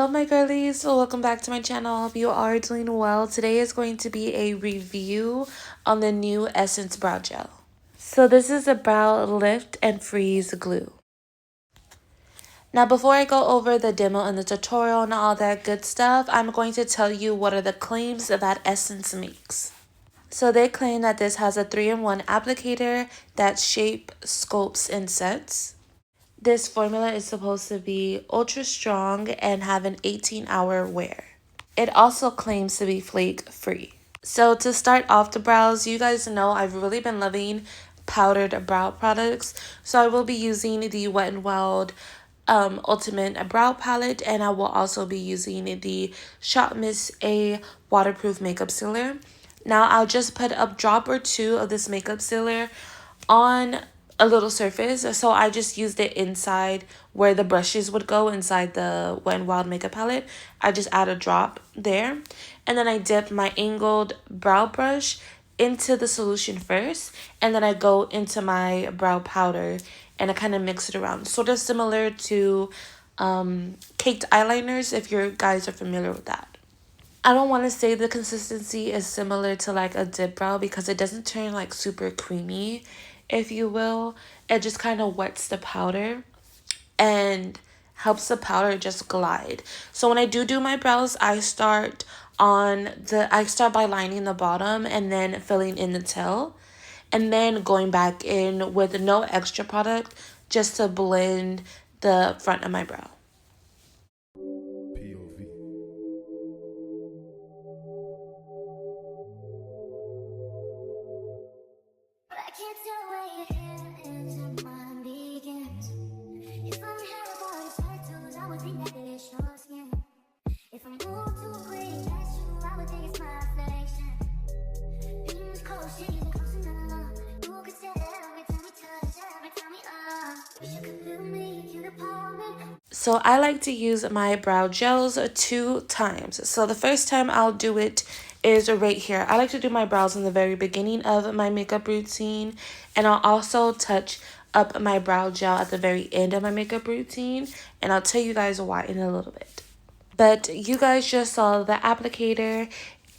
Hello my girlies, welcome back to my channel. Hope you are doing well. Today is going to be a review on the new Essence Brow Gel. So this is a brow lift and freeze glue. Now before I go over the demo and the tutorial and all that good stuff, I'm going to tell you what are the claims that Essence makes. So they claim that this has a 3-in-1 applicator that shape, sculpts, and sets. This formula is supposed to be ultra strong and have an 18-hour wear. It also claims to be flake free. So to start off the brows, you guys know I've really been loving powdered brow products. So I will be using the Wet n Wild Ultimate Brow Palette, and I will also be using the Shop Miss A Waterproof Makeup Sealer. Now I'll just put a drop or two of this makeup sealer on a little surface. So I just used it inside where the brushes would go inside the Wet n Wild makeup palette. I just add a drop there. And then I dip my angled brow brush into the solution first. And then I go into my brow powder and I kind of mix it around. Sort of similar to caked eyeliners, if you guys are familiar with that. I don't want to say the consistency is similar to like a dip brow because it doesn't turn like super creamy, if you will. It just kind of wets the powder and helps the powder just glide. So when I do my brows, I start by lining the bottom and then filling in the tail and then going back in with no extra product just to blend the front of my brow. So I like to use my brow gels 2 times. So the first time I'll do it is right here. I like to do my brows in the very beginning of my makeup routine. And I'll also touch up my brow gel at the very end of my makeup routine. And I'll tell you guys why in a little bit. But you guys just saw the applicator.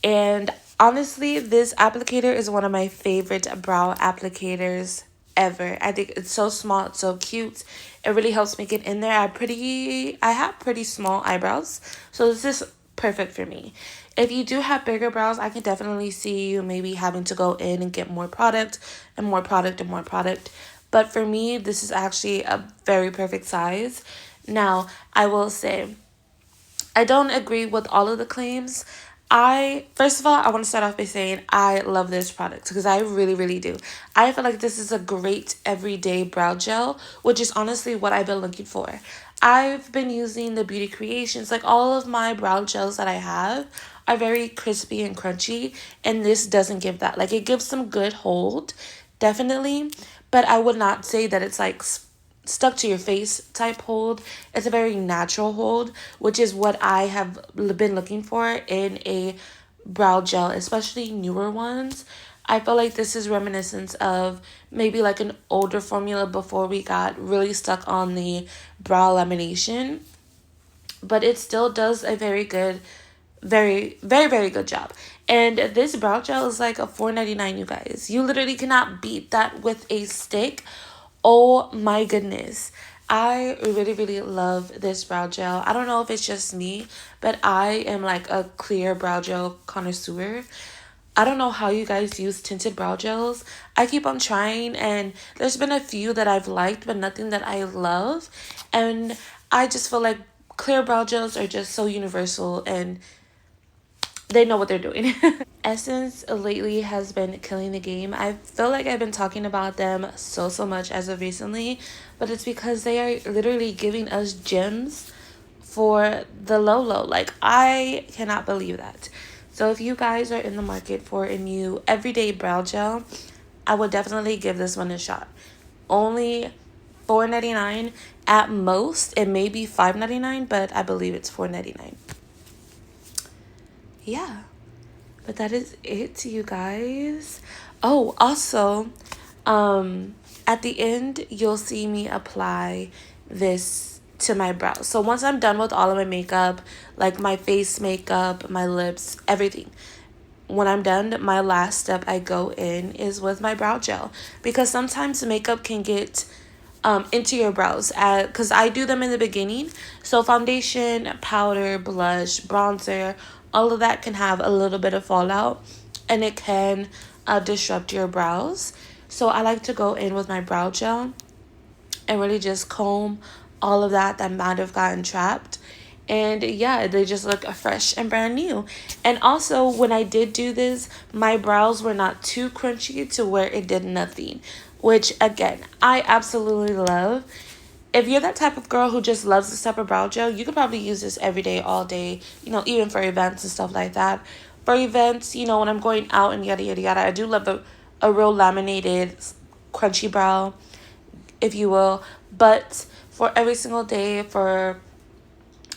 And honestly, this applicator is one of my favorite brow applicators ever. I think it's so small, it's so cute. It really helps me get in there. I have pretty small eyebrows, so this is perfect for me. If you do have bigger brows, I can definitely see you maybe having to go in and get more product and more product and more product. But for me, this is actually a very perfect size. Now, I will say, I don't agree with all of the claims. First of all, I want to start off by saying I love this product because I really do. I feel like this is a great everyday brow gel, which is honestly what I've been looking for. I've been using the Beauty Creations, like all of my brow gels that I have are very crispy and crunchy, and this doesn't give that. Like it gives some good hold, definitely, but I would not say that it's like stuck to your face type hold. It's a very natural hold, which is what I have been looking for in a brow gel, especially newer ones. I feel like this is reminiscent of maybe like an older formula before we got really stuck on the brow lamination, but it still does a very good, very good job. And this brow gel is like a $4.99, you guys. You literally cannot beat that with a stick. Oh my goodness. I really love this brow gel. I don't know if it's just me, but I am like a clear brow gel connoisseur. I don't know how you guys use tinted brow gels. I keep on trying, and there's been a few that I've liked, but nothing that I love. And I just feel like clear brow gels are just so universal, and they know what they're doing. Essence lately has been killing the game. I feel like I've been talking about them so much as of recently, but it's because they are literally giving us gems for the low. Like, I cannot believe that. So if you guys are in the market for a new everyday brow gel, I would definitely give this one a shot. Only $4.99 at most. It may be $5.99, but I believe it's $4.99. Yeah, but that is it, you guys. Oh, also, at the end, you'll see me apply this to my brows. So once I'm done with all of my makeup, like my face makeup, my lips, everything, when I'm done, my last step I go in is with my brow gel, because sometimes makeup can get into your brows, because I do them in the beginning. So foundation, powder, blush, bronzer, all of that can have a little bit of fallout, and it can disrupt your brows. So I like to go in with my brow gel and really just comb all of that might have gotten trapped. And yeah, they just look fresh and brand new. And also, when I did do this, my brows were not too crunchy to where it did nothing, which again, I absolutely love. If you're that type of girl who just loves this type of brow gel, you could probably use this every day, all day, even for events and stuff like that. For events, when I'm going out and yada, yada, yada, I do love a real laminated, crunchy brow, if you will. But for every single day, for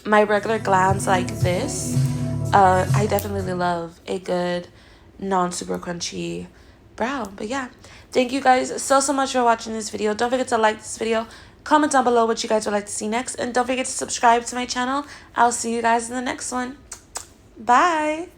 my regular glans like this, I definitely love a good non-super crunchy brow. But yeah, thank you guys so much for watching this video. Don't forget to like this video, comment down below what you guys would like to see next, and don't forget to subscribe to my channel. I'll see you guys in the next one. Bye.